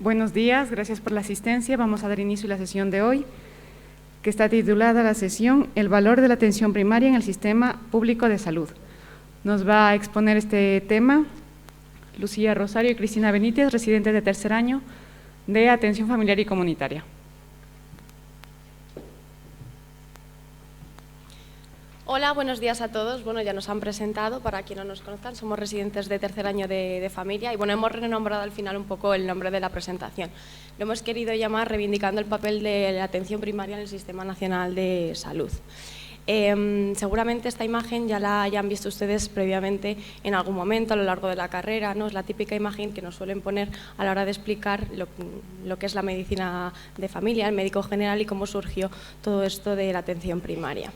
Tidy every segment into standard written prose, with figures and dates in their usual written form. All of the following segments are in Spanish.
Buenos días, gracias por la asistencia. Vamos a dar inicio a la sesión de hoy, que está titulada la sesión El valor de la atención primaria en el sistema público de salud. Nos va a exponer este tema Lucía Rosario y Cristina Benítez, residentes de tercer año de Atención Familiar y Comunitaria. Hola, buenos días a todos. Bueno, ya nos han presentado, para quienes no nos conozcan, somos residentes de tercer año de familia y bueno, hemos renombrado al final un poco el nombre de la presentación. Lo hemos querido llamar reivindicando el papel de la atención primaria en el Sistema Nacional de Salud. Seguramente esta imagen ya la hayan visto ustedes previamente en algún momento a lo largo de la carrera, ¿no? Es la típica imagen que nos suelen poner a la hora de explicar lo que es la medicina de familia, el médico general y cómo surgió todo esto de la atención primaria.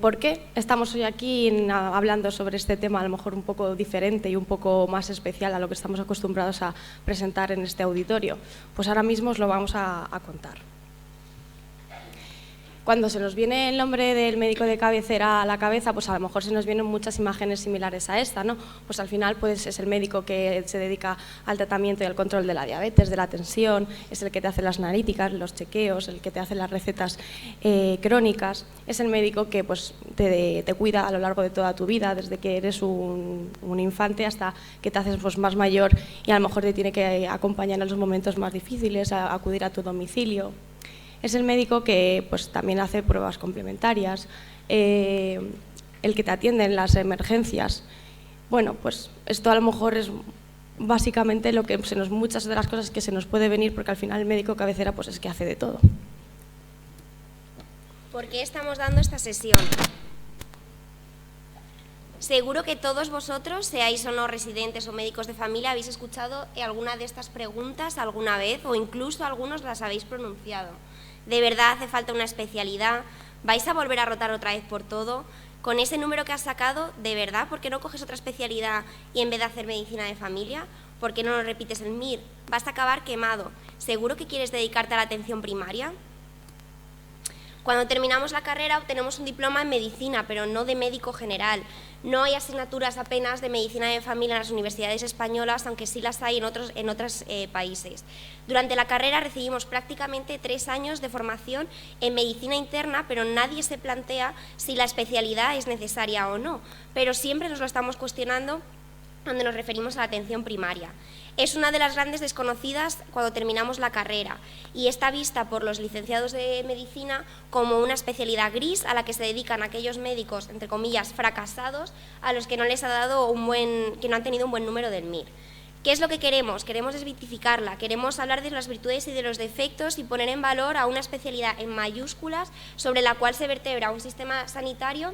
¿Por qué estamos hoy aquí hablando sobre este tema a lo mejor un poco diferente y un poco más especial a lo que estamos acostumbrados a presentar en este auditorio? Pues ahora mismo os lo vamos a contar. Cuando se nos viene el nombre del médico de cabecera a la cabeza, pues a lo mejor se nos vienen muchas imágenes similares a esta, ¿no? Pues al final pues es el médico que se dedica al tratamiento y al control de la diabetes, de la tensión, es el que te hace las analíticas, los chequeos, el que te hace las recetas crónicas, es el médico que pues te cuida a lo largo de toda tu vida, desde que eres un infante hasta que te haces pues, más mayor y a lo mejor te tiene que acompañar en los momentos más difíciles, a acudir a tu domicilio. Es el médico que pues, también hace pruebas complementarias, el que te atiende en las emergencias. Bueno, pues esto a lo mejor es básicamente lo que muchas de las cosas que se nos puede venir, porque al final el médico cabecera pues, es que hace de todo. ¿Por qué estamos dando esta sesión? Seguro que todos vosotros, seáis o no residentes o médicos de familia, habéis escuchado alguna de estas preguntas alguna vez o incluso algunos las habéis pronunciado. ¿De verdad hace falta una especialidad? ¿Vais a volver a rotar otra vez por todo? Con ese número que has sacado, ¿de verdad? ¿Por qué no coges otra especialidad y en vez de hacer medicina de familia? ¿Por qué no lo repites el MIR? Vas a acabar quemado. ¿Seguro que quieres dedicarte a la atención primaria? Cuando terminamos la carrera obtenemos un diploma en medicina, pero no de médico general. No hay asignaturas apenas de medicina de familia en las universidades españolas, aunque sí las hay en otros países. Durante la carrera recibimos prácticamente 3 años de formación en medicina interna, pero nadie se plantea si la especialidad es necesaria o no. Pero siempre nos lo estamos cuestionando cuando nos referimos a la atención primaria. Es una de las grandes desconocidas cuando terminamos la carrera y está vista por los licenciados de medicina como una especialidad gris a la que se dedican aquellos médicos, entre comillas, fracasados, a los que no les ha dado que no han tenido un buen número del MIR. ¿Qué es lo que queremos? Queremos desmitificarla, queremos hablar de las virtudes y de los defectos y poner en valor a una especialidad en mayúsculas sobre la cual se vertebra un sistema sanitario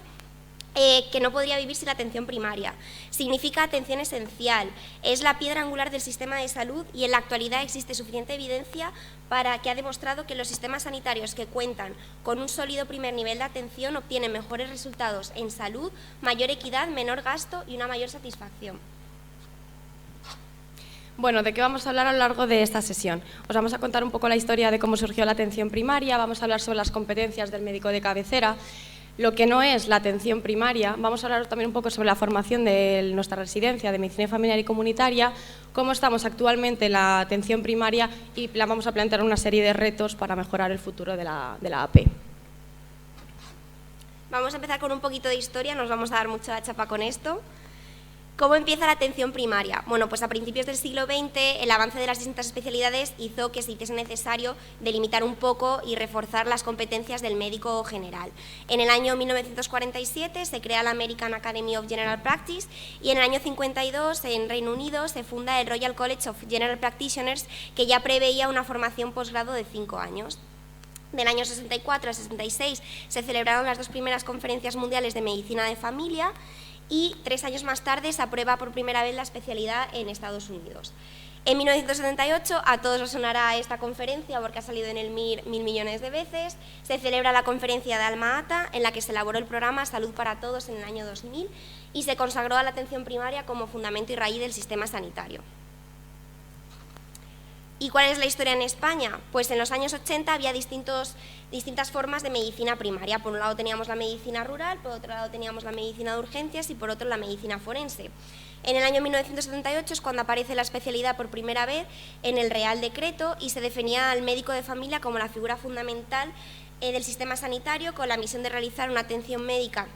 que no podría vivir sin la atención primaria. Significa atención esencial, es la piedra angular del sistema de salud y en la actualidad existe suficiente evidencia para que ha demostrado que los sistemas sanitarios que cuentan con un sólido primer nivel de atención obtienen mejores resultados en salud, mayor equidad, menor gasto y una mayor satisfacción. Bueno, ¿de qué vamos a hablar a lo largo de esta sesión? Os vamos a contar un poco la historia de cómo surgió la atención primaria, vamos a hablar sobre las competencias del médico de cabecera, lo que no es la atención primaria, vamos a hablar también un poco sobre la formación de nuestra residencia de medicina familiar y comunitaria, cómo estamos actualmente en la atención primaria y vamos a plantear una serie de retos para mejorar el futuro de la AP. Vamos a empezar con un poquito de historia, nos vamos a dar mucha chapa con esto. ¿Cómo empieza la atención primaria? Bueno, pues a principios del siglo XX el avance de las distintas especialidades hizo que se hiciese necesario delimitar un poco y reforzar las competencias del médico general. En el año 1947 se crea la American Academy of General Practice y en el año 52 en Reino Unido se funda el Royal College of General Practitioners, que ya preveía una formación posgrado de 5 años. Del año 64 al 66 se celebraron las 2 primeras conferencias mundiales de medicina de familia y 3 años más tarde se aprueba por primera vez la especialidad en Estados Unidos. En 1978, a todos os sonará esta conferencia porque ha salido en el MIR 1000 millones de veces, se celebra la conferencia de Alma Ata en la que se elaboró el programa Salud para Todos en el año 2000 y se consagró a la atención primaria como fundamento y raíz del sistema sanitario. ¿Y cuál es la historia en España? Pues en los años 80 había distintas formas de medicina primaria. Por un lado teníamos la medicina rural, por otro lado teníamos la medicina de urgencias y por otro la medicina forense. En el año 1978 es cuando aparece la especialidad por primera vez en el Real Decreto y se definía al médico de familia como la figura fundamental del sistema sanitario, con la misión de realizar una atención médica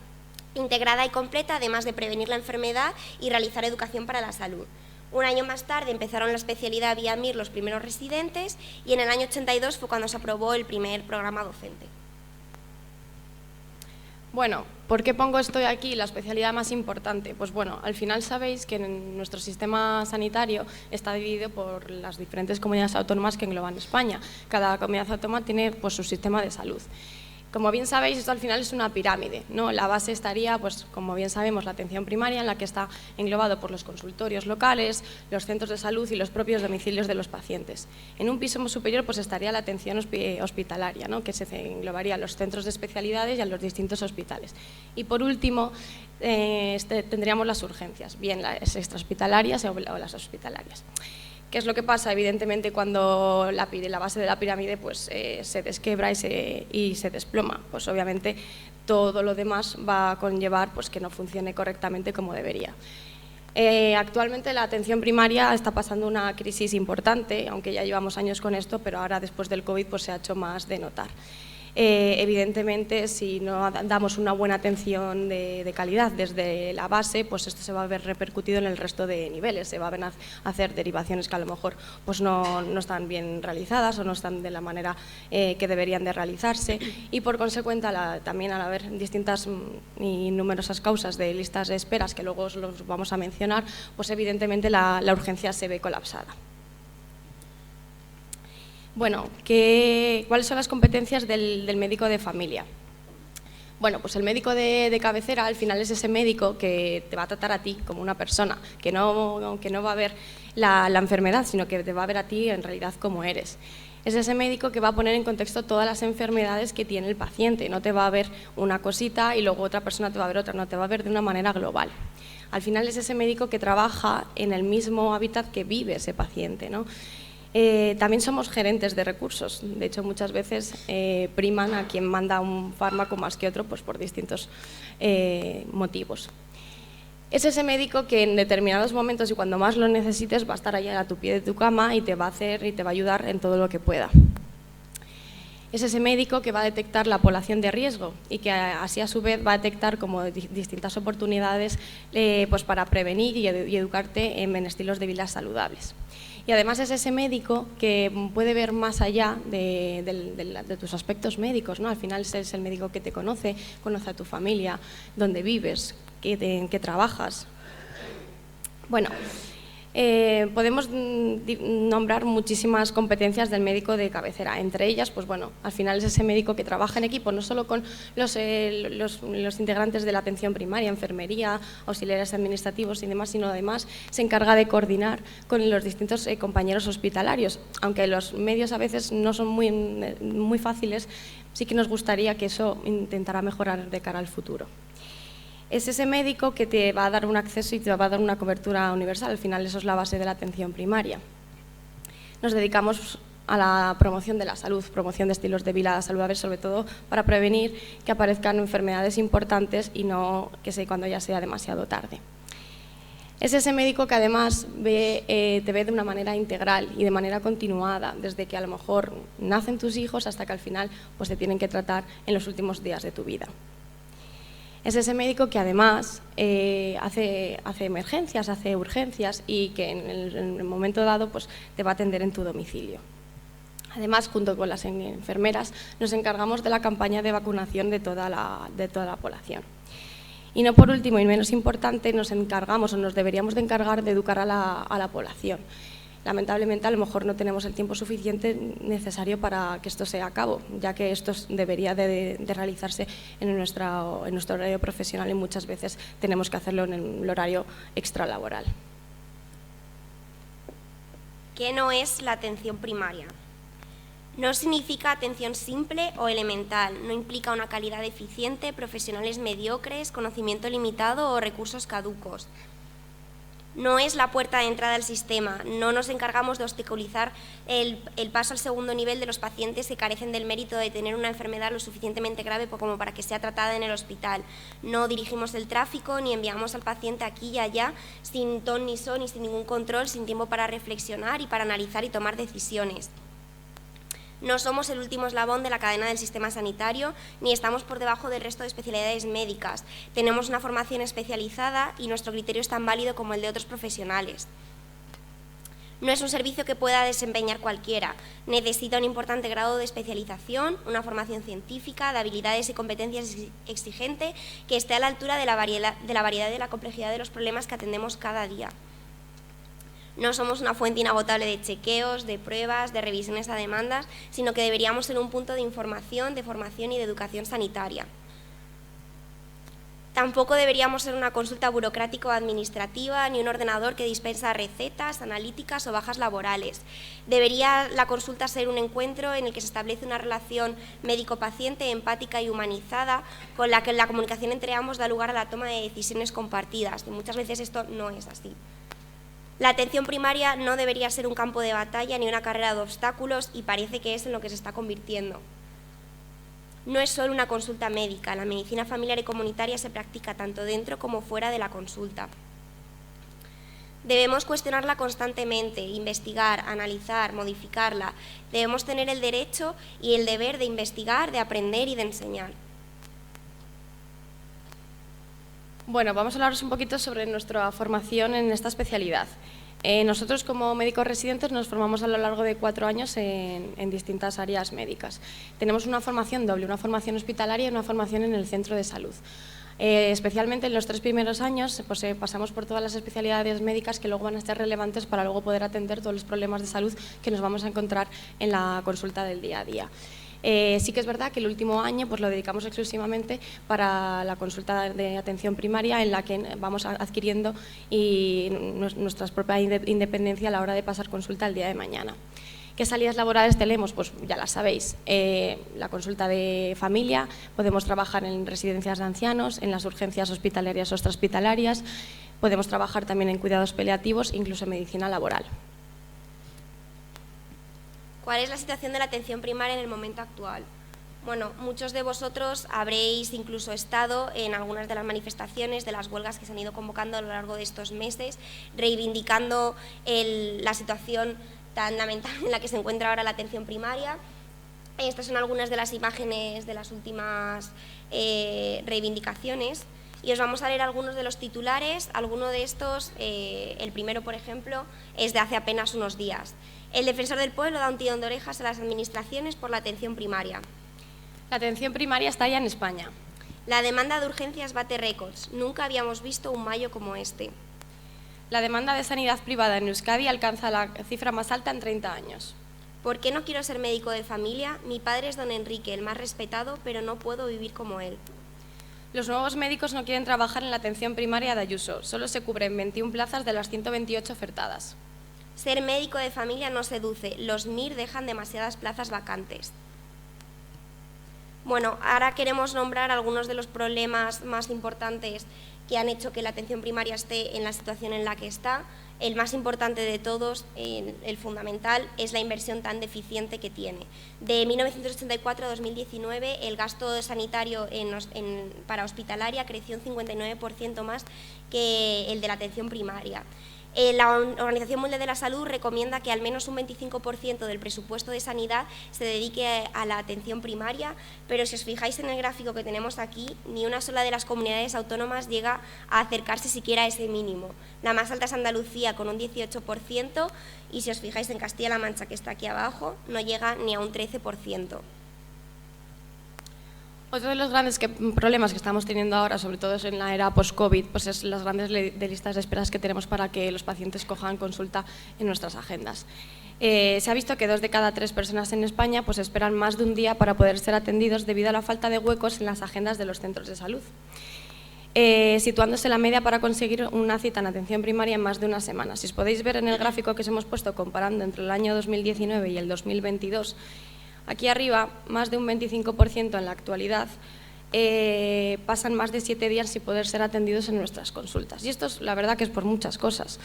integrada y completa, además de prevenir la enfermedad y realizar educación para la salud. Un año más tarde empezaron la especialidad vía MIR los primeros residentes y en el año 82 fue cuando se aprobó el primer programa docente. Bueno, ¿por qué pongo esto de aquí, la especialidad más importante? Pues bueno, al final sabéis que en nuestro sistema sanitario está dividido por las diferentes comunidades autónomas que engloban España. Cada comunidad autónoma tiene pues, su sistema de salud. Como bien sabéis, esto al final es una pirámide, ¿no? La base estaría, pues, como bien sabemos, la atención primaria, en la que está englobado por los consultorios locales, los centros de salud y los propios domicilios de los pacientes. En un piso superior pues, estaría la atención hospitalaria, ¿no? Que se englobaría a los centros de especialidades y a los distintos hospitales. Y por último, tendríamos las urgencias, bien las extrahospitalarias o las hospitalarias. ¿Qué es lo que pasa? Evidentemente, cuando la base de la pirámide pues, se desquebra y se desploma, pues obviamente todo lo demás va a conllevar pues, que no funcione correctamente como debería. Actualmente la atención primaria está pasando una crisis importante, aunque ya llevamos años con esto, pero ahora después del COVID pues, se ha hecho más de notar. Evidentemente, si no damos una buena atención de calidad desde la base, pues esto se va a ver repercutido en el resto de niveles, se van a hacer derivaciones que a lo mejor pues no están bien realizadas o no están de la manera que deberían de realizarse y por consecuente también al haber distintas y numerosas causas de listas de esperas que luego os los vamos a mencionar, pues evidentemente la urgencia se ve colapsada. Bueno, ¿cuáles son las competencias del médico de familia? Bueno, pues el médico de cabecera al final es ese médico que te va a tratar a ti como una persona, que no va a ver la enfermedad, sino que te va a ver a ti en realidad como eres. Es ese médico que va a poner en contexto todas las enfermedades que tiene el paciente, no te va a ver una cosita y luego otra persona te va a ver otra, no, te va a ver de una manera global. Al final es ese médico que trabaja en el mismo hábitat que vive ese paciente, ¿no? También somos gerentes de recursos, de hecho muchas veces priman a quien manda un fármaco más que otro pues por distintos motivos. Es ese médico que en determinados momentos y cuando más lo necesites va a estar allá a tu pie de tu cama y te va a ayudar en todo lo que pueda. Es ese médico que va a detectar la población de riesgo y que así a su vez va a detectar como distintas oportunidades pues para prevenir y educarte en estilos de vida saludables. Y además es ese médico que puede ver más allá de tus aspectos médicos, ¿no? Al final es el médico que te conoce a tu familia, dónde vives, en qué trabajas. Bueno, podemos nombrar muchísimas competencias del médico de cabecera, entre ellas, pues bueno, al final es ese médico que trabaja en equipo, no solo con los integrantes de la atención primaria, enfermería, auxiliares administrativos y demás, sino además se encarga de coordinar con los distintos compañeros hospitalarios, aunque los medios a veces no son muy fáciles, sí que nos gustaría que eso intentara mejorar de cara al futuro. Es ese médico que te va a dar un acceso y te va a dar una cobertura universal. Al final eso es la base de la atención primaria. Nos dedicamos a la promoción de la salud, promoción de estilos de vida saludables, sobre todo para prevenir que aparezcan enfermedades importantes y no que sea cuando ya sea demasiado tarde. Es ese médico que además te ve de una manera integral y de manera continuada, desde que a lo mejor nacen tus hijos hasta que al final pues, te tienen que tratar en los últimos días de tu vida. Es ese médico que además hace emergencias, hace urgencias y que en el momento dado pues, te va a atender en tu domicilio. Además, junto con las enfermeras, nos encargamos de la campaña de vacunación de toda la población. Y no por último y menos importante, nos encargamos o nos deberíamos de encargar de educar a la población. Lamentablemente, a lo mejor no tenemos el tiempo suficiente necesario para que esto se a cabo, ya que esto debería de realizarse en nuestro horario profesional y muchas veces tenemos que hacerlo en el horario extralaboral. ¿Qué no es la atención primaria? No significa atención simple o elemental, no implica una calidad deficiente, profesionales mediocres, conocimiento limitado o recursos caducos. No es la puerta de entrada al sistema, no nos encargamos de obstaculizar el paso al segundo nivel de los pacientes que carecen del mérito de tener una enfermedad lo suficientemente grave como para que sea tratada en el hospital. No dirigimos el tráfico ni enviamos al paciente aquí y allá sin ton ni son y sin ningún control, sin tiempo para reflexionar y para analizar y tomar decisiones. No somos el último eslabón de la cadena del sistema sanitario, ni estamos por debajo del resto de especialidades médicas. Tenemos una formación especializada y nuestro criterio es tan válido como el de otros profesionales. No es un servicio que pueda desempeñar cualquiera. Necesita un importante grado de especialización, una formación científica, de habilidades y competencias exigente que esté a la altura de la variedad y la complejidad de los problemas que atendemos cada día. No somos una fuente inagotable de chequeos, de pruebas, de revisiones a demandas, sino que deberíamos ser un punto de información, de formación y de educación sanitaria. Tampoco deberíamos ser una consulta burocrática o administrativa, ni un ordenador que dispensa recetas, analíticas o bajas laborales. Debería la consulta ser un encuentro en el que se establece una relación médico-paciente empática y humanizada, con la que la comunicación entre ambos da lugar a la toma de decisiones compartidas, y muchas veces esto no es así. La atención primaria no debería ser un campo de batalla ni una carrera de obstáculos y parece que es en lo que se está convirtiendo. No es solo una consulta médica, la medicina familiar y comunitaria se practica tanto dentro como fuera de la consulta. Debemos cuestionarla constantemente, investigar, analizar, modificarla. Debemos tener el derecho y el deber de investigar, de aprender y de enseñar. Bueno, vamos a hablaros un poquito sobre nuestra formación en esta especialidad. Nosotros como médicos residentes nos formamos a lo largo de 4 años en distintas áreas médicas. Tenemos una formación doble, una formación hospitalaria y una formación en el centro de salud. Especialmente en los 3 primeros años pues, pasamos por todas las especialidades médicas que luego van a ser relevantes para luego poder atender todos los problemas de salud que nos vamos a encontrar en la consulta del día a día. Sí que es verdad que el último año pues, lo dedicamos exclusivamente para la consulta de atención primaria, en la que vamos adquiriendo nuestra propia independencia a la hora de pasar consulta el día de mañana. ¿Qué salidas laborales tenemos? Pues ya las sabéis, la consulta de familia, podemos trabajar en residencias de ancianos, en las urgencias hospitalarias o extrahospitalarias, podemos trabajar también en cuidados paliativos, incluso en medicina laboral. ¿Cuál es la situación de la atención primaria en el momento actual? Bueno, muchos de vosotros habréis incluso estado en algunas de las manifestaciones, de las huelgas que se han ido convocando a lo largo de estos meses, reivindicando la situación tan lamentable en la que se encuentra ahora la atención primaria. Estas son algunas de las imágenes de las últimas reivindicaciones y os vamos a leer algunos de los titulares. Alguno de estos, el primero, por ejemplo, es de hace apenas unos días. El defensor del pueblo da un tirón de orejas a las administraciones por la atención primaria. La atención primaria está ya en España. La demanda de urgencias bate récords. Nunca habíamos visto un mayo como este. La demanda de sanidad privada en Euskadi alcanza la cifra más alta en 30 años. ¿Por qué no quiero ser médico de familia? Mi padre es don Enrique, el más respetado, pero no puedo vivir como él. Los nuevos médicos no quieren trabajar en la atención primaria de Ayuso. Solo se cubren 21 plazas de las 128 ofertadas. Ser médico de familia no seduce. Los MIR dejan demasiadas plazas vacantes. Bueno, ahora queremos nombrar algunos de los problemas más importantes que han hecho que la atención primaria esté en la situación en la que está. El más importante de todos, el fundamental, es la inversión tan deficiente que tiene. De 1984 a 2019, el gasto sanitario para hospitalaria creció un 59% más que el de la atención primaria. La Organización Mundial de la Salud recomienda que al menos un 25% del presupuesto de sanidad se dedique a la atención primaria, pero si os fijáis en el gráfico que tenemos aquí, ni una sola de las comunidades autónomas llega a acercarse siquiera a ese mínimo. La más alta es Andalucía, con un 18%, y si os fijáis en Castilla-La Mancha, que está aquí abajo, no llega ni a un 13%. Otro de los grandes problemas que estamos teniendo ahora, sobre todo en la era post-COVID, pues es las grandes listas de esperas que tenemos para que los pacientes cojan consulta en nuestras agendas. Se ha visto que 2 de cada 3 personas en España pues esperan más de un día para poder ser atendidos debido a la falta de huecos en las agendas de los centros de salud, situándose la media para conseguir una cita en atención primaria en más de una semana. Si os podéis ver en el gráfico que os hemos puesto comparando entre el año 2019 y el 2022, aquí arriba, más de un 25% en la actualidad pasan más de 7 días sin poder ser atendidos en nuestras consultas. Y esto es, la verdad, que es por muchas cosas.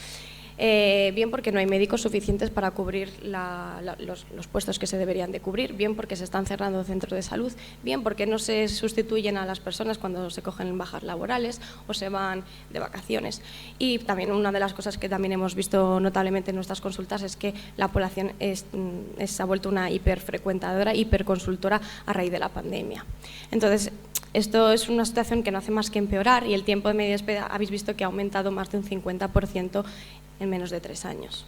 Bien porque no hay médicos suficientes para cubrir los puestos que se deberían de cubrir, bien porque se están cerrando centros de salud, bien porque no se sustituyen a las personas cuando se cogen bajas laborales o se van de vacaciones. Y también una de las cosas que también hemos visto notablemente en nuestras consultas es que la población se ha vuelto una hiperfrecuentadora, hiperconsultora a raíz de la pandemia. Entonces, esto es una situación que no hace más que empeorar y el tiempo de media espera habéis visto que ha aumentado más de un 50% en menos de 3 años.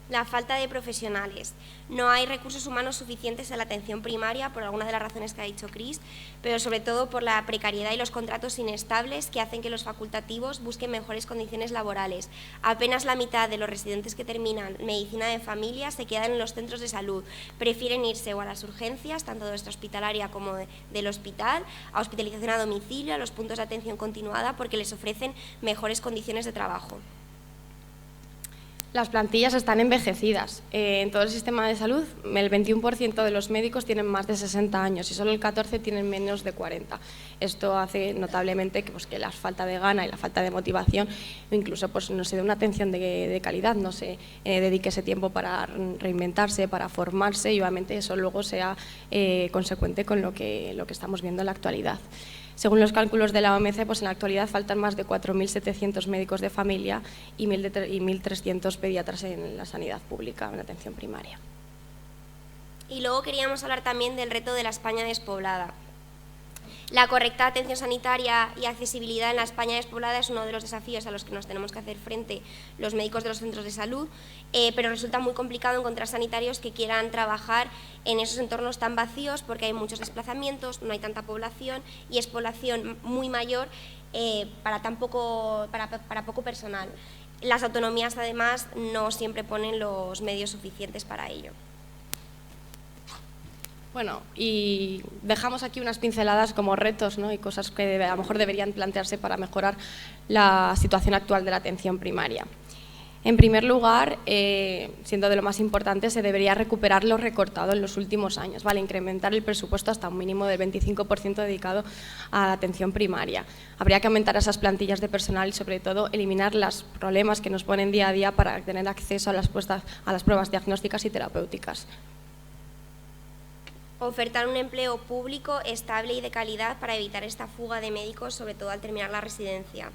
La falta de profesionales. No hay recursos humanos suficientes en la atención primaria por alguna de las razones que ha dicho Cris, pero sobre todo por la precariedad y los contratos inestables que hacen que los facultativos busquen mejores condiciones laborales. Apenas la mitad de los residentes que terminan medicina de familia se quedan en los centros de salud. Prefieren irse o a las urgencias, tanto de nuestra hospitalaria como del hospital, a hospitalización a domicilio, a los puntos de atención continuada, porque les ofrecen mejores condiciones de trabajo. Las plantillas están envejecidas. En todo el sistema de salud, el 21% de los médicos tienen más de 60 años y solo el 14% tienen menos de 40. Esto hace notablemente que la falta de gana y la falta de motivación, o incluso no se dé una atención de calidad, no se dedique ese tiempo para reinventarse, para formarse, y obviamente eso luego sea consecuente con lo que estamos viendo en la actualidad. Según los cálculos de la OMC, pues en la actualidad faltan más de 4.700 médicos de familia y 1.300 pediatras en la sanidad pública, en la atención primaria. Y luego queríamos hablar también del reto de la España despoblada. La correcta atención sanitaria y accesibilidad en la España despoblada es uno de los desafíos a los que nos tenemos que hacer frente los médicos de los centros de salud, pero resulta muy complicado encontrar sanitarios que quieran trabajar en esos entornos tan vacíos porque hay muchos desplazamientos, no hay tanta población y es población muy mayor para poco personal. Las autonomías, además, no siempre ponen los medios suficientes para ello. Bueno, y dejamos aquí unas pinceladas como retos, ¿no? Y cosas que a lo mejor deberían plantearse para mejorar la situación actual de la atención primaria. En primer lugar, siendo de lo más importante, se debería recuperar lo recortado en los últimos años, ¿vale? Incrementar el presupuesto hasta un mínimo del 25% dedicado a la atención primaria. Habría que aumentar esas plantillas de personal y, sobre todo, eliminar los problemas que nos ponen día a día para tener acceso a las pruebas diagnósticas y terapéuticas. Ofertar un empleo público estable y de calidad para evitar esta fuga de médicos, sobre todo al terminar la residencia.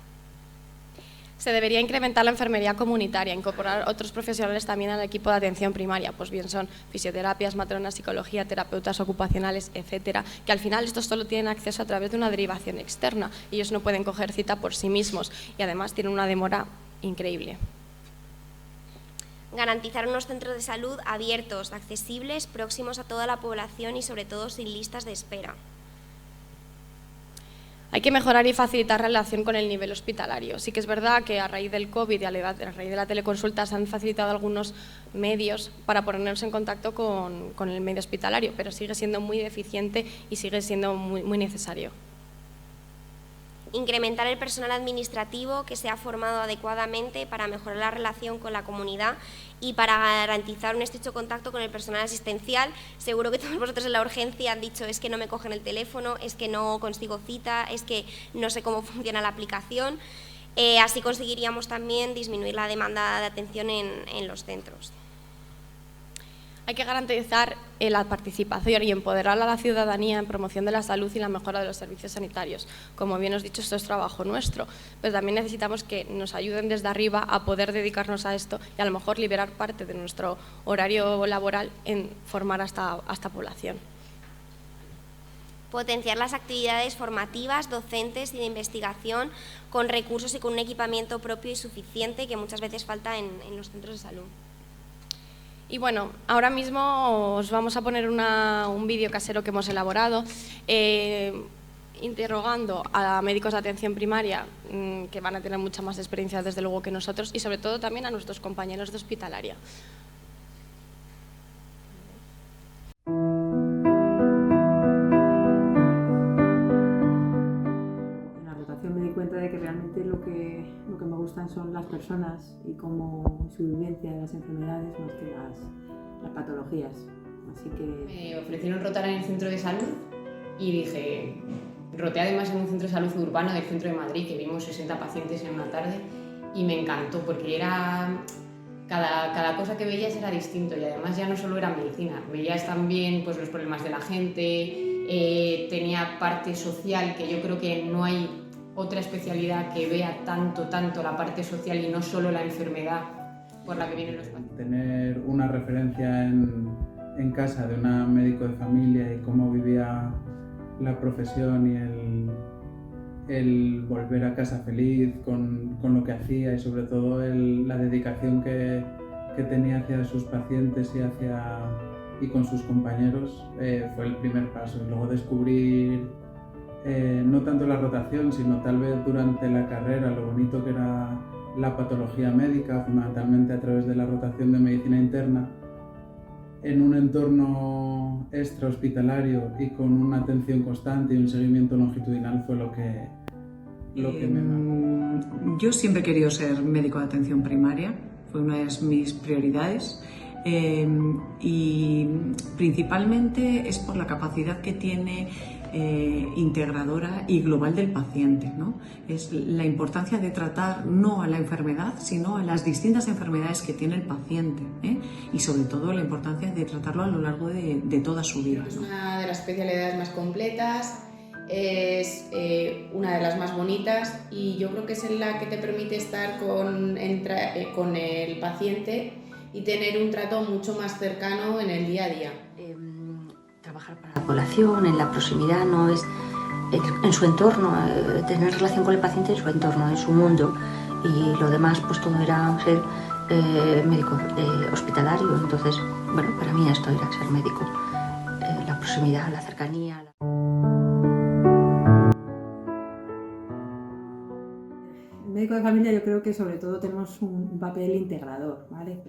Se debería incrementar la enfermería comunitaria, incorporar otros profesionales también al equipo de atención primaria, pues bien son fisioterapias, matronas, psicología, terapeutas ocupacionales, etcétera, que al final estos solo tienen acceso a través de una derivación externa. Ellos no pueden coger cita por sí mismos y además tienen una demora increíble. Garantizar unos centros de salud abiertos, accesibles, próximos a toda la población y sobre todo sin listas de espera. Hay que mejorar y facilitar relación con el nivel hospitalario. Sí que es verdad que a raíz del COVID y a raíz de la teleconsulta se han facilitado algunos medios para ponernos en contacto con el medio hospitalario, pero sigue siendo muy deficiente y sigue siendo muy necesario. Incrementar el personal administrativo que sea formado adecuadamente para mejorar la relación con la comunidad y para garantizar un estrecho contacto con el personal asistencial. Seguro que todos vosotros en la urgencia han dicho es que no me cogen el teléfono, es que no consigo cita, es que no sé cómo funciona la aplicación. Así conseguiríamos también disminuir la demanda de atención en los centros. Hay que garantizar la participación y empoderar a la ciudadanía en promoción de la salud y la mejora de los servicios sanitarios. Como bien os he dicho, esto es trabajo nuestro, pero también necesitamos que nos ayuden desde arriba a poder dedicarnos a esto y a lo mejor liberar parte de nuestro horario laboral en formar a esta población. Potenciar las actividades formativas, docentes y de investigación con recursos y con un equipamiento propio y suficiente que muchas veces falta en los centros de salud. Y bueno, ahora mismo os vamos a poner un vídeo casero que hemos elaborado interrogando a médicos de atención primaria que van a tener mucha más experiencia desde luego que nosotros y sobre todo también a nuestros compañeros de hospitalaria. En la rotación me di cuenta de que realmente lo que me gustan son las personas y cómo su vivencia de las enfermedades más que las patologías. Así que me ofrecieron rotar en el centro de salud y dije, roté además en un centro de salud urbano del centro de Madrid, que vimos 60 pacientes en una tarde, y me encantó porque cada cosa que veías era distinto, y además ya no solo era medicina, veías también pues, los problemas de la gente, tenía parte social, que yo creo que no hay otra especialidad que vea tanto la parte social y no solo la enfermedad por la que vienen los pacientes. Tener una referencia en casa de un médico de familia y cómo vivía la profesión y el volver a casa feliz con lo que hacía, y sobre todo la dedicación que tenía hacia sus pacientes y con sus compañeros, fue el primer paso. Y luego descubrir no tanto la rotación, sino tal vez durante la carrera lo bonito que era la patología médica, fundamentalmente a través de la rotación de medicina interna, en un entorno extrahospitalario y con una atención constante y un seguimiento longitudinal, fue lo que me marcó. Yo siempre he querido ser médico de atención primaria, fue una de mis prioridades, y principalmente es por la capacidad que tiene integradora y global del paciente, ¿no? Es la importancia de tratar no a la enfermedad, sino a las distintas enfermedades que tiene el paciente, y sobre todo la importancia de tratarlo a lo largo de toda su vida, ¿no? Es una de las especialidades más completas, es una de las más bonitas, y yo creo que es la que te permite estar con el paciente y tener un trato mucho más cercano en el día a día. Trabajar para la población, en la proximidad, no es en su entorno, tener relación con el paciente en su entorno, en su mundo, y lo demás pues todo era ser médico hospitalario. Entonces, bueno, para mí esto era ser médico, la proximidad, la cercanía. El médico de familia, yo creo que sobre todo tenemos un papel integrador, ¿vale?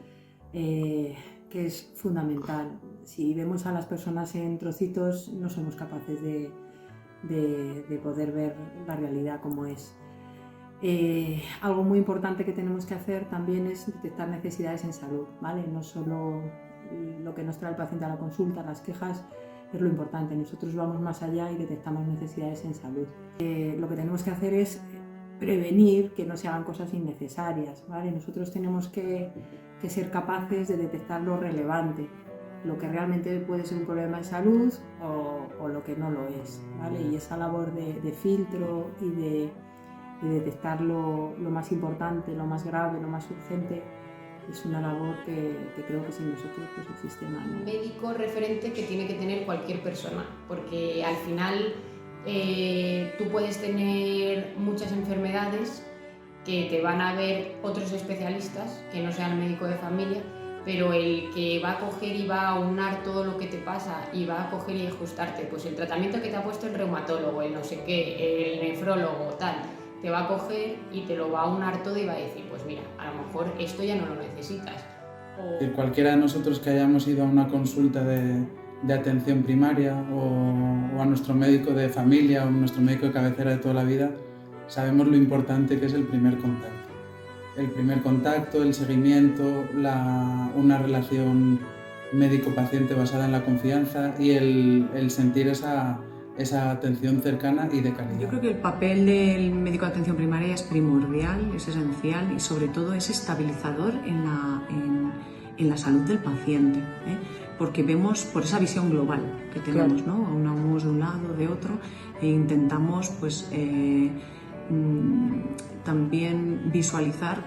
Que es fundamental. Si vemos a las personas en trocitos, no somos capaces de poder ver la realidad como es. Algo muy importante que tenemos que hacer también es detectar necesidades en salud, ¿vale? No solo lo que nos trae el paciente a la consulta, las quejas, es lo importante. Nosotros vamos más allá y detectamos necesidades en salud. Lo que tenemos que hacer es prevenir que no se hagan cosas innecesarias, ¿vale? Nosotros tenemos que ser capaces de detectar lo relevante, lo que realmente puede ser un problema de salud o lo que no lo es, ¿vale? Y esa labor de filtro y de detectar lo más importante, lo más grave, lo más urgente, es una labor que creo que sin nosotros pues el sistema no. Médico referente que tiene que tener cualquier persona, porque al final tú puedes tener muchas enfermedades que te van a ver otros especialistas que no sean médico de familia, pero el que va a coger y va a aunar todo lo que te pasa y va a coger y ajustarte, pues el tratamiento que te ha puesto el reumatólogo, el no sé qué, el nefrólogo, tal, te va a coger y te lo va a aunar todo y va a decir, pues mira, a lo mejor esto ya no lo necesitas. Cualquiera de nosotros que hayamos ido a una consulta de atención primaria o a nuestro médico de familia o nuestro médico de cabecera de toda la vida, sabemos lo importante que es el primer contacto. El primer contacto, el seguimiento, una relación médico-paciente basada en la confianza y el sentir esa atención cercana y de calidad. Yo creo que el papel del médico de atención primaria es primordial, es esencial y sobre todo es estabilizador en la salud del paciente, porque vemos por esa visión global que tenemos, claro, ¿no? Aunamos de un lado, de otro, e intentamos pues también visualizar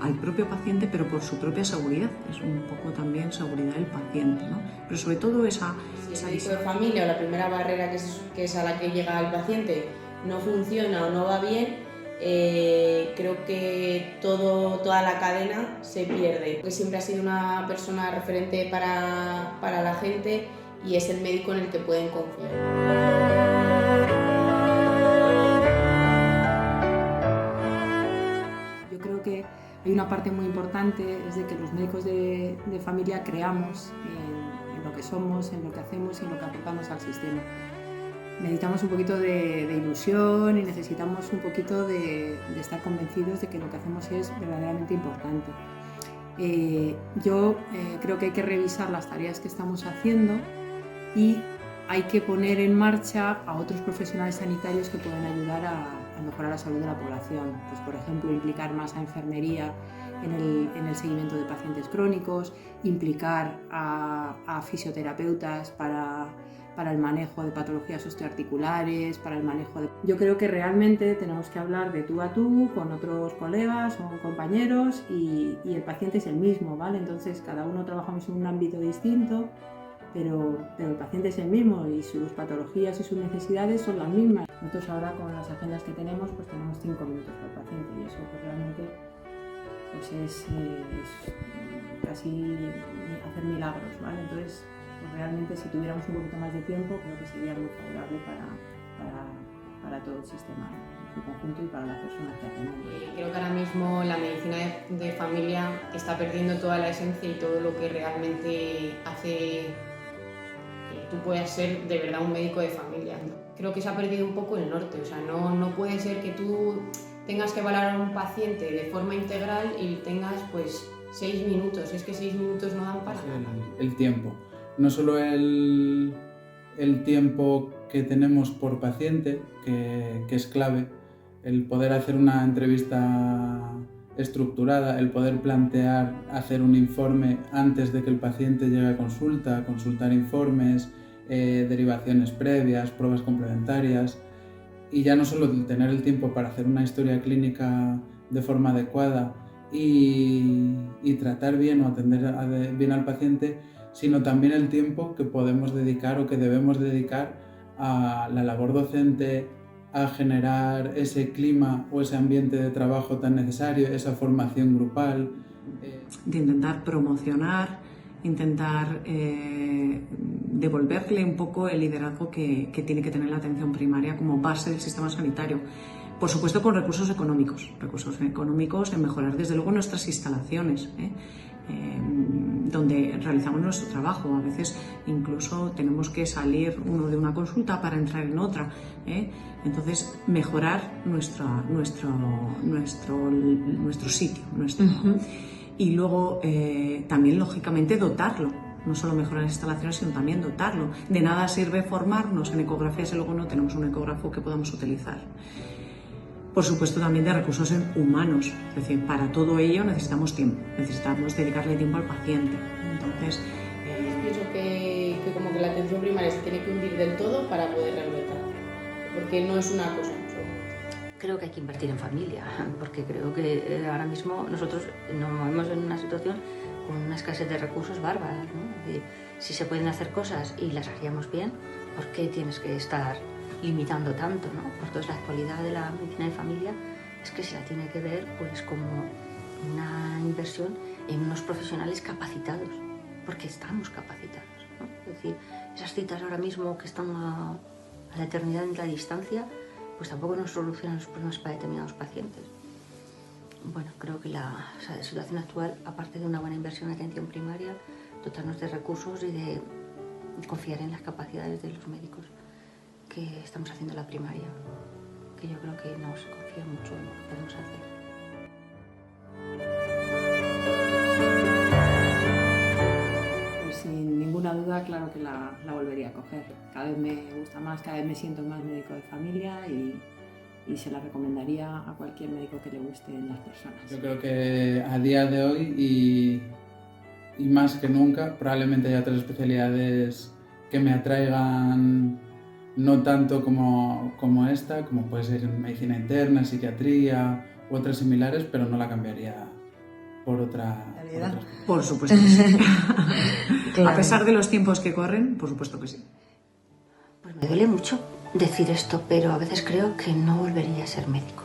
al propio paciente, pero por su propia seguridad. Es un poco también seguridad del paciente, ¿no? Pero sobre todo esa médico de familia o la primera barrera que es a la que llega el paciente no funciona o no va bien, creo que toda la cadena se pierde. Porque siempre ha sido una persona referente para la gente y es el médico en el que pueden confiar. Que hay una parte muy importante, es de que los médicos de familia creamos en lo que somos, en lo que hacemos y en lo que aportamos al sistema. Necesitamos un poquito de ilusión y necesitamos un poquito de estar convencidos de que lo que hacemos es verdaderamente importante. Yo creo que hay que revisar las tareas que estamos haciendo y hay que poner en marcha a otros profesionales sanitarios que pueden ayudar a mejorar la salud de la población. Pues, por ejemplo, implicar más a enfermería en el seguimiento de pacientes crónicos, implicar a fisioterapeutas para el manejo de patologías osteoarticulares, para el manejo de... Yo creo que realmente tenemos que hablar de tú a tú con otros colegas o compañeros y el paciente es el mismo, ¿vale? Entonces cada uno trabajamos en un ámbito distinto, pero el paciente es el mismo y sus patologías y sus necesidades son las mismas. Nosotros ahora con las agendas que tenemos, pues tenemos 5 minutos por paciente y eso pues realmente pues es casi hacer milagros, ¿vale? Entonces pues realmente si tuviéramos un poquito más de tiempo creo que sería muy favorable para todo el sistema en su conjunto y para las personas que atendemos. Creo que ahora mismo la medicina de familia está perdiendo toda la esencia y todo lo que realmente hace que tú puedas ser de verdad un médico de familia. Creo que se ha perdido un poco el norte, o sea, no puede ser que tú tengas que valorar a un paciente de forma integral y tengas pues 6 minutos, es que 6 minutos no dan para nada. El tiempo. No solo el tiempo que tenemos por paciente, que es clave, el poder hacer una entrevista estructurada, el poder plantear, hacer un informe antes de que el paciente llegue a consulta, consultar informes, derivaciones previas, pruebas complementarias, y ya no solo tener el tiempo para hacer una historia clínica de forma adecuada y tratar bien o atender bien al paciente, sino también el tiempo que podemos dedicar o que debemos dedicar a la labor docente, a generar ese clima o ese ambiente de trabajo tan necesario, esa formación grupal. De intentar promocionar, intentar devolverle un poco el liderazgo que tiene que tener la atención primaria como base del sistema sanitario. Por supuesto con recursos económicos en mejorar desde luego nuestras instalaciones, donde realizamos nuestro trabajo. A veces incluso tenemos que salir uno de una consulta para entrar en otra, entonces mejorar nuestro sitio, y luego también lógicamente dotarlo, no solo mejorar las instalaciones sino también dotarlo. De nada sirve formarnos en ecografía si luego no tenemos un ecógrafo que podamos utilizar. Por supuesto también de recursos humanos, es decir, para todo ello necesitamos tiempo, necesitamos dedicarle tiempo al paciente. Entonces, pienso que como que la atención primaria se tiene que hundir del todo para poder rebrotar, porque no es una cosa. Creo que hay que invertir en familia, porque creo que ahora mismo nosotros nos movemos en una situación con una escasez de recursos bárbara, ¿no? Es decir, si se pueden hacer cosas y las haríamos bien, ¿por qué tienes que estar limitando tanto, ¿no? Por toda la actualidad de la medicina de familia es que se la tiene que ver pues como una inversión en unos profesionales capacitados, porque estamos capacitados, ¿no? Es decir, esas citas ahora mismo que están a la eternidad en la distancia, pues tampoco nos solucionan los problemas para determinados pacientes. Bueno, creo que la situación actual, aparte de una buena inversión en atención primaria, dotarnos de recursos y de confiar en las capacidades de los médicos que estamos haciendo en la primaria, que yo creo que no se confía mucho en lo que podemos hacer. Pues sin ninguna duda, claro que la volvería a coger. Cada vez me gusta más, cada vez me siento más médico de familia y se la recomendaría a cualquier médico que le gusten las personas. Yo creo que a día de hoy y más que nunca probablemente haya otras especialidades que me atraigan no tanto como esta, como puede ser medicina interna, psiquiatría u otras similares, pero no la cambiaría por otra. Por supuesto que sí. Claro. A pesar de los tiempos que corren, por supuesto que sí. Pues me duele mucho decir esto, pero a veces creo que no volvería a ser médico.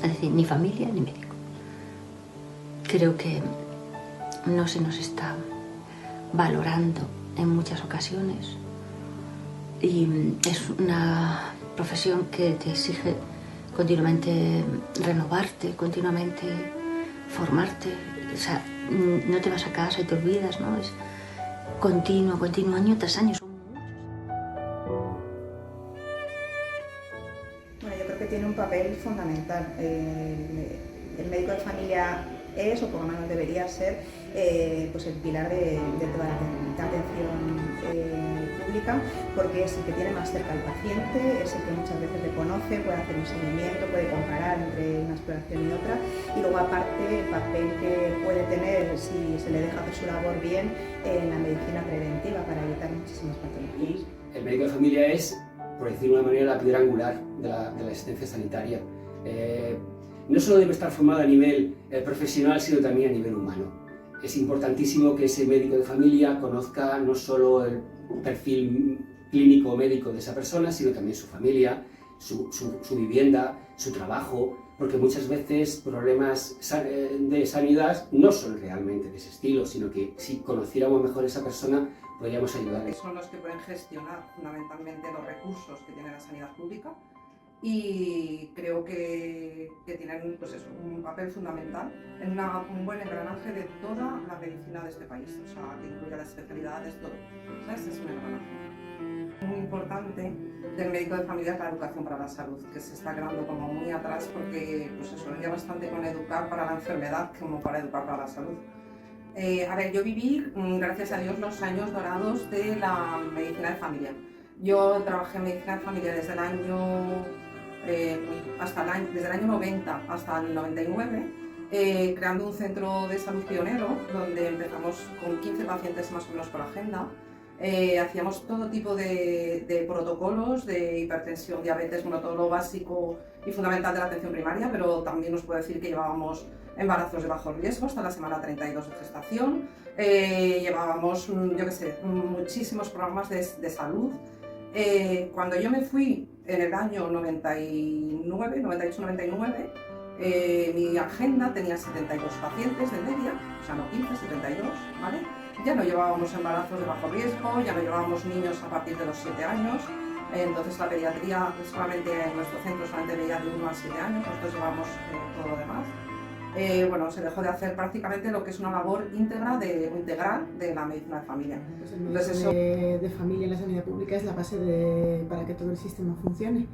Es decir, ni familia ni médico. Creo que no se nos está valorando en muchas ocasiones. Y es una profesión que te exige continuamente renovarte, continuamente formarte. O sea, no te vas a casa y te olvidas, ¿no? Es continuo, año tras año. Bueno, yo creo que tiene un papel fundamental. El médico de familia es, o por lo menos debería ser, pues el pilar de toda la atención pública porque es el que tiene más cerca al paciente, es el que muchas veces le conoce, puede hacer un seguimiento, puede comparar entre una exploración y otra, y luego aparte el papel que puede tener si se le deja hacer su labor bien en la medicina preventiva para evitar muchísimas patologías. El médico de familia es, por decirlo de una manera, la piedra angular de la asistencia sanitaria. No solo debe estar formado a nivel profesional, sino también a nivel humano. Es importantísimo que ese médico de familia conozca no solo el perfil clínico o médico de esa persona, sino también su familia, su vivienda, su trabajo, porque muchas veces problemas de sanidad no son realmente de ese estilo, sino que si conociéramos mejor a esa persona, podríamos ayudarle. Son los que pueden gestionar fundamentalmente los recursos que tiene la sanidad pública y creo que tienen pues eso, un papel fundamental en un buen engranaje de toda la medicina de este país, o sea, que incluye las especialidades, todo. ¿Sabes? Es un engranaje muy importante del médico de familia, la educación para la salud, que se está quedando como muy atrás porque pues eso, ya bastante con educar para la enfermedad como para educar para la salud. A ver, yo viví, gracias a Dios, los años dorados de la medicina de familia. Yo trabajé en medicina de familia desde el año 90 hasta el 99, creando un centro de salud pionero donde empezamos con 15 pacientes más o menos por agenda. Hacíamos todo tipo de protocolos de hipertensión, diabetes, bueno, todo lo básico y fundamental de la atención primaria, pero también os puedo decir que llevábamos embarazos de bajo riesgo hasta la semana 32 de gestación, llevábamos, yo qué sé, muchísimos programas de salud. Cuando yo me fui en el año 98-99, mi agenda tenía 72 pacientes de media, o sea, no 15, 72, ¿vale? Ya no llevábamos embarazos de bajo riesgo, ya no llevábamos niños a partir de los 7 años, entonces la pediatría solamente en nuestro centro solamente veía de 1 a 7 años, nosotros llevamos todo lo demás. Bueno, se dejó de hacer prácticamente lo que es una labor integral de la medicina de familia. Pues el médico de familia en la sanidad pública es la base para que todo el sistema funcione.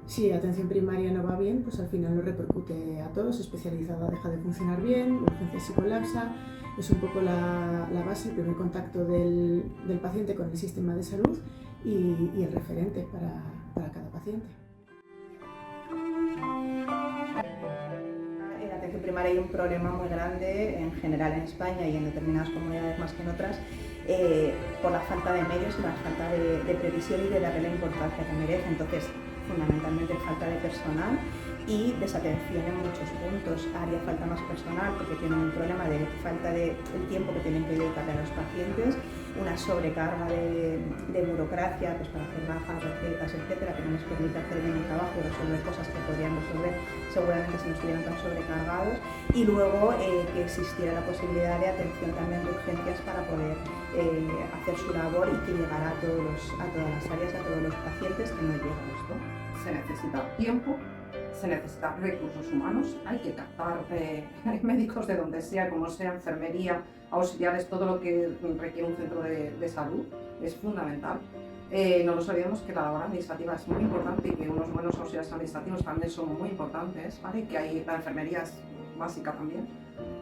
Si atención primaria no va bien, pues al final lo repercute a todos, especializada deja de funcionar bien, urgencia se colapsa, es un poco la base, el primer contacto del paciente con el sistema de salud y el referente para cada paciente. En atención primaria hay un problema muy grande en general en España y en determinadas comunidades más que en otras por la falta de medios y la falta de previsión y de darle la importancia que merece. Entonces, fundamentalmente falta de personal y desatención en muchos puntos. Haría falta más personal porque tienen un problema de falta del tiempo que tienen que dedicarle a los pacientes, una sobrecarga de burocracia pues para hacer bajas, recetas, etcétera, que no les permite hacer bien el trabajo y resolver cosas que podrían resolver seguramente si no estuvieran tan sobrecargados, y luego que existiera la posibilidad de atención también de urgencias para poder hacer su labor y que llegara a todas las áreas, a todos los pacientes que no llegan esto. Se necesita tiempo, se necesitan recursos humanos, hay que captar médicos de donde sea, como sea, enfermería, auxiliares, todo lo que requiere un centro de salud es fundamental. No nos olvidemos que la labor administrativa es muy importante y que unos buenos auxiliares administrativos también son muy importantes, ¿vale? Que la enfermería es básica también,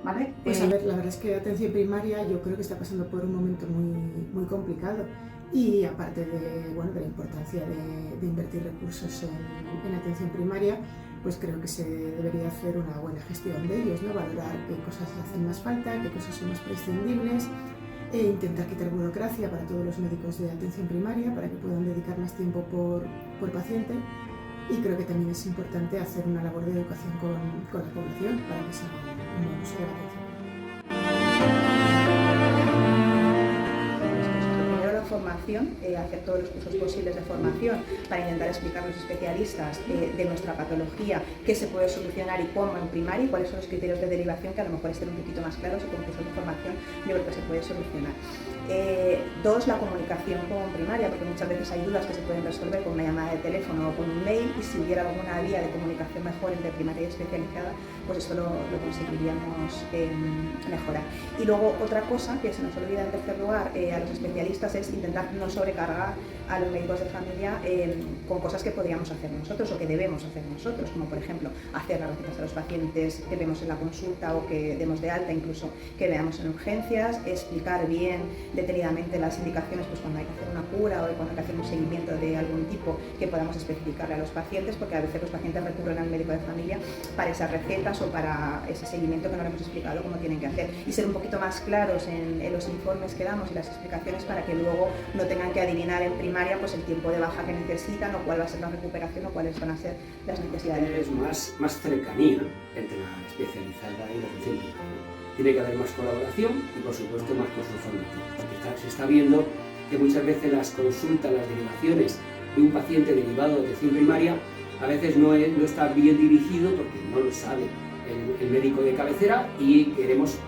¿vale? Pues a ver, la verdad es que atención primaria yo creo que está pasando por un momento muy complicado. Y aparte de la importancia de invertir recursos en atención primaria, pues creo que se debería hacer una buena gestión de ellos, ¿no? Valorar qué cosas hacen más falta, qué cosas son más prescindibles, e intentar quitar burocracia para todos los médicos de atención primaria para que puedan dedicar más tiempo por paciente. Y creo que también es importante hacer una labor de educación con la población para que se haga un buen uso de la atención. Formación, hacer todos los cursos posibles de formación para intentar explicar a los especialistas de nuestra patología qué se puede solucionar y cómo en primaria y cuáles son los criterios de derivación que a lo mejor estén un poquito más claros y con cursos de formación yo creo que se puede solucionar. Dos, la comunicación con primaria, porque muchas veces hay dudas que se pueden resolver con una llamada de teléfono o con un mail, y si hubiera alguna vía de comunicación mejor entre primaria y especializada, pues eso lo conseguiríamos mejorar. Y luego otra cosa que se nos olvida en tercer lugar a los especialistas es intentar no sobrecargar a los médicos de familia con cosas que podríamos hacer nosotros o que debemos hacer nosotros, como por ejemplo hacer las recetas a los pacientes que vemos en la consulta o que demos de alta, incluso que veamos en urgencias, explicar bien detenidamente las indicaciones pues cuando hay que hacer una cura o cuando hay que hacer un seguimiento de algún tipo, que podamos especificarle a los pacientes, porque a veces los pacientes recurren al médico de familia para esas recetas o para ese seguimiento que no le hemos explicado cómo tienen que hacer, y ser un poquito más claros en los informes que damos y las explicaciones para que luego no tengan que adivinar en primaria pues el tiempo de baja que necesitan o cuál va a ser la recuperación o cuáles van a ser las necesidades. Es más cercanía entre la especializada y la atención primaria. Tiene que haber más colaboración y, por supuesto, más cursos formativos. Porque se está viendo que muchas veces las consultas, las derivaciones de un paciente derivado de atención primaria a veces no está bien dirigido porque no lo sabe el médico de cabecera, y queremos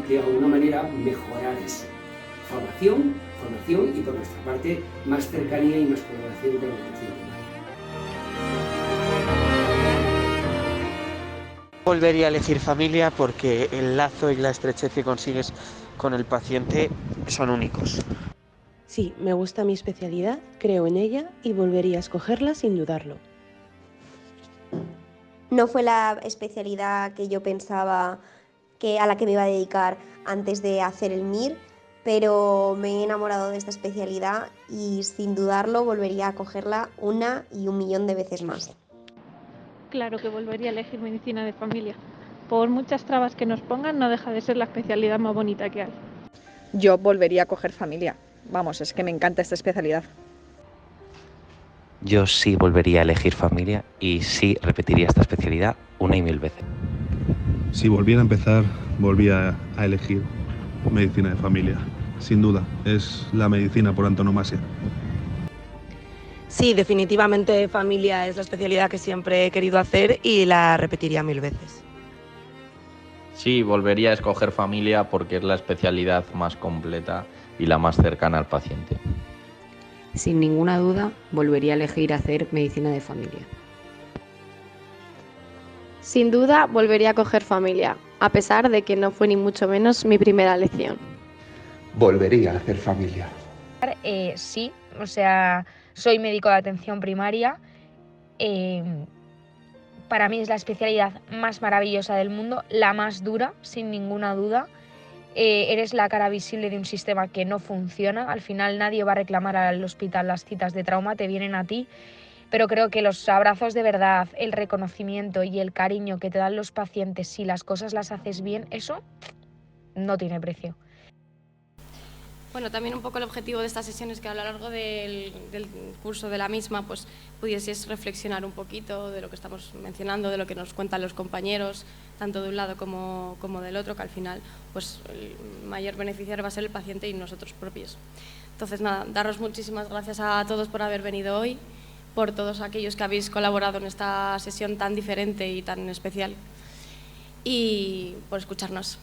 de alguna manera mejorar eso. Formación y, por nuestra parte, más cercanía y más colaboración con la atención primaria. Volvería a elegir familia porque el lazo y la estrechez que consigues con el paciente son únicos. Sí, me gusta mi especialidad, creo en ella y volvería a escogerla sin dudarlo. No fue la especialidad que yo pensaba a la que me iba a dedicar antes de hacer el MIR, pero me he enamorado de esta especialidad y sin dudarlo volvería a cogerla 1 y 1 millón de veces más. Claro que volvería a elegir medicina de familia. Por muchas trabas que nos pongan, no deja de ser la especialidad más bonita que hay. Yo volvería a coger familia. Vamos, es que me encanta esta especialidad. Yo sí volvería a elegir familia y sí repetiría esta especialidad 1 y 1000 veces. Si volviera a empezar, volvía a elegir medicina de familia. Sin duda, es la medicina por antonomasia. Sí, definitivamente familia es la especialidad que siempre he querido hacer y la repetiría 1000 veces. Sí, volvería a escoger familia porque es la especialidad más completa y la más cercana al paciente. Sin ninguna duda, volvería a elegir hacer medicina de familia. Sin duda, volvería a coger familia, a pesar de que no fue ni mucho menos mi primera elección. Volvería a hacer familia. Sí, o sea, soy médico de atención primaria. Para mí es la especialidad más maravillosa del mundo, la más dura, sin ninguna duda. Eres la cara visible de un sistema que no funciona. Al final nadie va a reclamar al hospital las citas de trauma, te vienen a ti. Pero creo que los abrazos de verdad, el reconocimiento y el cariño que te dan los pacientes si las cosas las haces bien, eso no tiene precio. Bueno, también un poco el objetivo de esta sesión es que a lo largo del curso de la misma pues pudieses reflexionar un poquito de lo que estamos mencionando, de lo que nos cuentan los compañeros, tanto de un lado como del otro, que al final pues el mayor beneficiario va a ser el paciente y nosotros propios. Entonces nada, daros muchísimas gracias a todos por haber venido hoy, por todos aquellos que habéis colaborado en esta sesión tan diferente y tan especial y por escucharnos.